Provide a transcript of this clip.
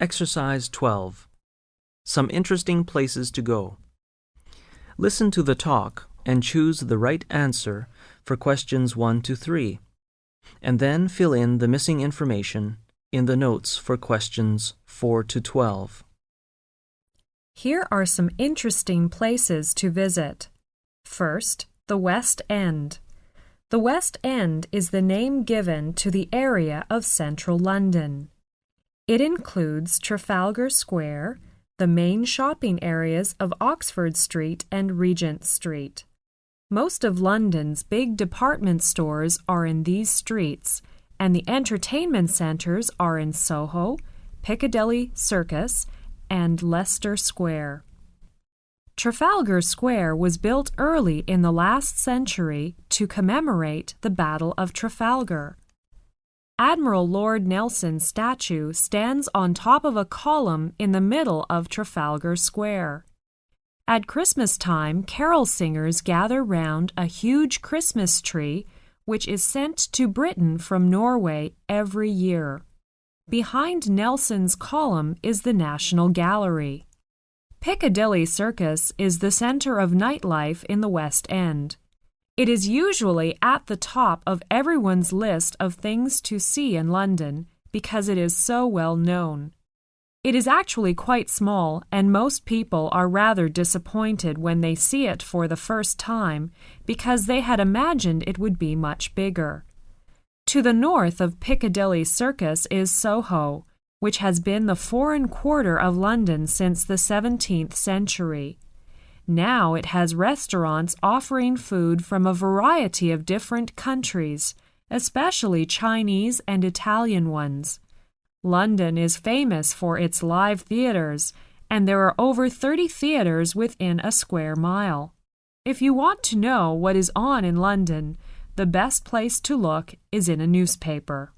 Exercise 12. Some interesting places to go. Listen to the talk and choose the right answer for questions 1 to 3, and then fill in the missing information in the notes for questions 4 to 12. Here are some interesting places to visit. First, the West End. The West End is the name given to the area of central London. It includes Trafalgar Square, the main shopping areas of Oxford Street and Regent Street. Most of London's big department stores are in these streets, and the entertainment centres are in Soho, Piccadilly Circus, and Leicester Square. Trafalgar Square was built early in the last century to commemorate the Battle of Trafalgar. Admiral Lord Nelson's statue stands on top of a column in the middle of Trafalgar Square. At Christmas time, carol singers gather round a huge Christmas tree which is sent to Britain from Norway every year. Behind Nelson's column is the National Gallery. Piccadilly Circus is the center of nightlife in the West End. It is usually at the top of everyone's list of things to see in London because it is so well known. It is actually quite small, and most people are rather disappointed when they see it for the first time because they had imagined it would be much bigger. To the north of Piccadilly Circus is Soho, which has been the foreign quarter of London since the 17th century. Now it has restaurants offering food from a variety of different countries, especially Chinese and Italian ones. London is famous for its live theaters, and there are over 30 theaters within a square mile. If you want to know what is on in London, the best place to look is in a newspaper.